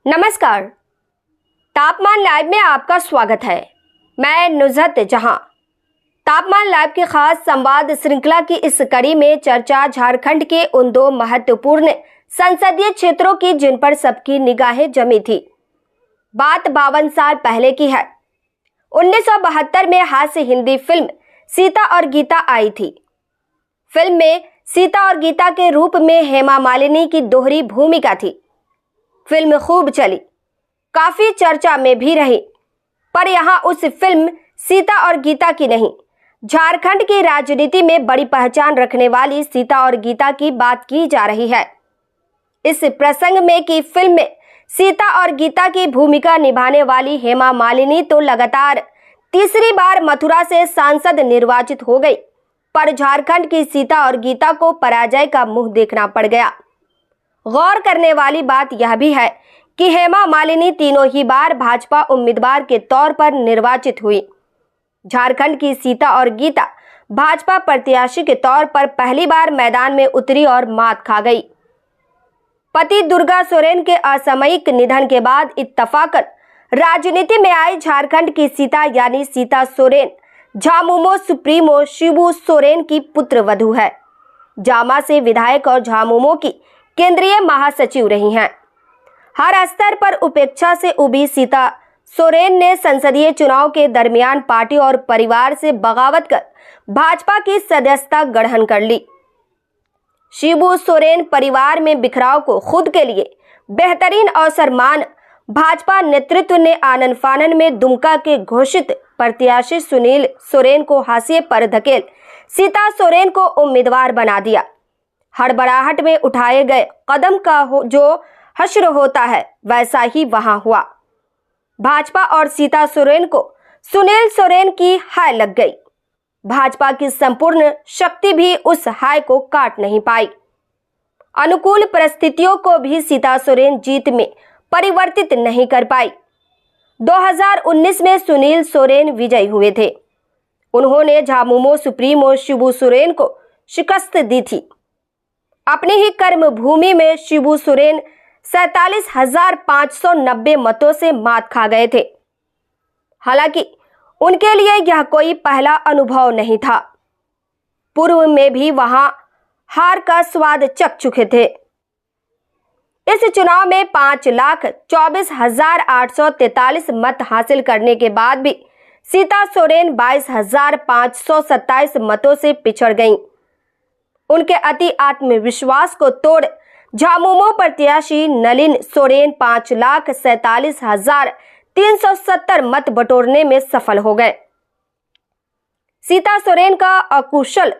नमस्कार। तापमान लाइव में आपका स्वागत है। मैं नुज़हत जहां। तापमान लाइव की खास संवाद श्रृंखला की इस कड़ी में चर्चा झारखंड के उन दो महत्वपूर्ण संसदीय क्षेत्रों की जिन पर सबकी निगाहें जमी थी। बात 52 साल पहले की है। 1972 में हास्य हिंदी फिल्म सीता और गीता आई थी। फिल्म में सीता और गीता के रूप में हेमा मालिनी की दोहरी भूमिका थी। फिल्म खूब चली, काफी चर्चा में भी रही, पर यहाँ उस फिल्म सीता और गीता की नहीं, झारखंड की राजनीति में बड़ी पहचान रखने वाली सीता और गीता की बात की जा रही है। इस प्रसंग में की फिल्म में सीता और गीता की भूमिका निभाने वाली हेमा मालिनी तो लगातार तीसरी बार मथुरा से सांसद निर्वाचित हो गई, पर झारखंड की सीता और गीता को पराजय का मुंह देखना पड़ गया। गौर करने वाली बात यह भी है कि हेमा मालिनी तीनों ही बार भाजपा उम्मीदवार के तौर पर निर्वाचित हुई। झारखंड की सीता और गीता भाजपा प्रत्याशी के तौर पर पहली बार मैदान में उतरी और मात खा गई। पति दुर्गा सोरेन के असामयिक निधन के बाद इत्तफाकन राजनीति में आई झारखंड की सीता यानी सीता सोरेन झामुमो सुप्रीमो शिबू सोरेन की पुत्र वधू है। जामा से विधायक और झामुमो की केंद्रीय महासचिव रही हैं। हर स्तर पर उपेक्षा से उबी सीता सोरेन ने संसदीय चुनाव के दरमियान पार्टी और परिवार से बगावत कर भाजपा की सदस्यता ग्रहण कर ली। शिबू सोरेन परिवार में बिखराव को खुद के लिए बेहतरीन अवसर मान भाजपा नेतृत्व ने आनन फानन में दुमका के घोषित प्रत्याशी सुनील सोरेन को हाशिए पर धकेल सीता सोरेन को उम्मीदवार बना दिया। हड़बड़ाहट में उठाए गए कदम का जो हश्र होता है वैसा ही वहां हुआ। भाजपा और सीता सोरेन को सुनील सोरेन की हाय लग गई। भाजपा की संपूर्ण शक्ति भी उस हाय को काट नहीं पाई। अनुकूल परिस्थितियों को भी सीता सोरेन जीत में परिवर्तित नहीं कर पाई। 2019 में सुनील सोरेन विजयी हुए थे। उन्होंने झामुमो सुप्रीमो शिबू सोरेन को शिकस्त दी थी। अपनी ही कर्म भूमि में शिबू सोरेन 47,590 मतों से मात खा गए थे। हालांकि उनके लिए यह कोई पहला अनुभव नहीं था। पूर्व में भी वहां हार का स्वाद चख चुके थे। इस चुनाव में 5,24,843 मत हासिल करने के बाद भी सीता सोरेन 22,527 मतों से पिछड़ गईं। उनके अति आत्मविश्वास को तोड़ झामुमो प्रत्याशी नलिन सोरेन 5,47,370 मत बटोरने में सफल हो गए। सीता सोरेन का अकुशल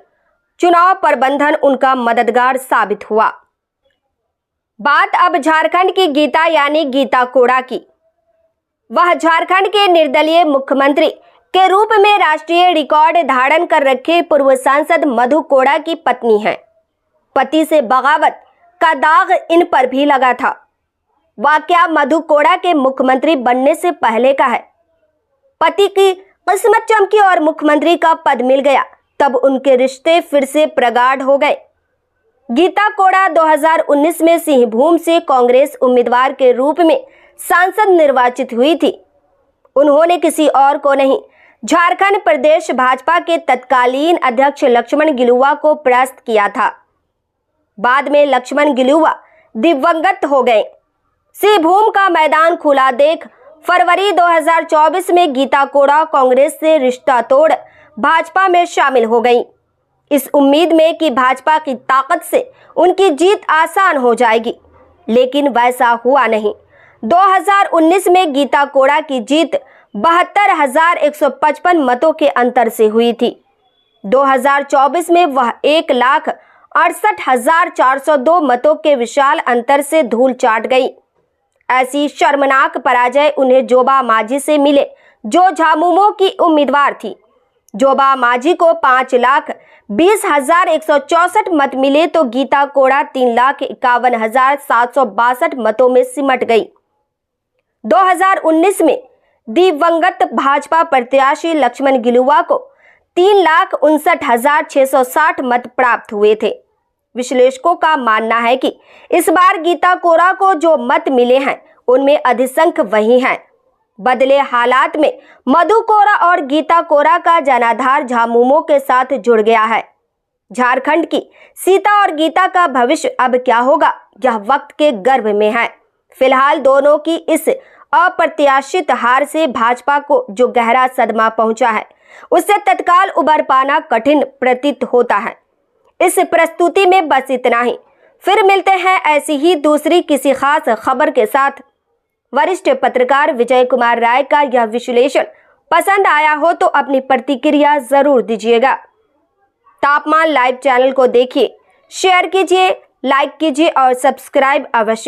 चुनाव प्रबंधन उनका मददगार साबित हुआ। बात अब झारखंड की गीता यानी गीता कोड़ा की। वह झारखंड के निर्दलीय मुख्यमंत्री के रूप में राष्ट्रीय रिकॉर्ड धारण कर रखे पूर्व सांसद मधु कोड़ा की पत्नी हैं। पति से बगावत का दाग इन पर भी लगा था। वाकया मधु कोड़ा के मुख्यमंत्री बनने से पहले का है। पति की किस्मत चमकी और मुख्यमंत्री का पद मिल गया, तब उनके रिश्ते फिर से प्रगाढ़ हो गए। गीता कोड़ा 2019 में सिंहभूम से कांग्रेस उम्मीदवार के रूप में सांसद निर्वाचित हुई थी। उन्होंने किसी और को नहीं, झारखंड प्रदेश भाजपा के तत्कालीन अध्यक्ष लक्ष्मण गिलुआ को परास्त किया था। बाद में लक्ष्मण गिलुआ दिवंगत हो गए। सिंहभूम का मैदान खुला देख फरवरी 2024 में गीता कोड़ा कांग्रेस से रिश्ता तोड़ भाजपा में शामिल हो गई, इस उम्मीद में कि भाजपा की ताकत से उनकी जीत आसान हो जाएगी, लेकिन वैसा हुआ नहीं। 2019 में गीता कोड़ा की जीत 72,155 मतों के अंतर से हुई थी। 2024 में वह 1,68,402 मतों के विशाल अंतर से धूल चाट गई। ऐसी शर्मनाक पराजय उन्हें जोबा मांझी से मिले, जो झामुमो की उम्मीदवार थी। जोबा मांझी को 5,20,164 मत मिले तो गीता कोड़ा 3,51,762 मतों में सिमट गई। 2019 में दिवंगत भाजपा प्रत्याशी लक्ष्मण गिलुआ को 3,59,660 मत प्राप्त हुए थे। विश्लेषकों का मानना है कि इस बार गीता कोड़ा को जो मत मिले हैं उनमें अधिसंख्य वही हैं। बदले हालात में मधु कोरा और गीता कोरा का जनाधार झामुमो के साथ जुड़ गया है। झारखंड की सीता और गीता का भविष्य अब क्या होगा, यह वक्त के गर्भ में है। फिलहाल दोनों की इस अप्रत्याशित हार से भाजपा को जो गहरा सदमा पहुंचा है, उससे तत्काल उबर पाना कठिन प्रतीत होता है। इस प्रस्तुति में बस इतना ही। फिर मिलते हैं ऐसी ही दूसरी किसी खास खबर के साथ। वरिष्ठ पत्रकार विजय कुमार राय का यह विश्लेषण पसंद आया हो तो अपनी प्रतिक्रिया जरूर दीजिएगा। तापमान लाइव चैनल को देखिए, शेयर कीजिए, लाइक कीजिए और सब्सक्राइब अवश्य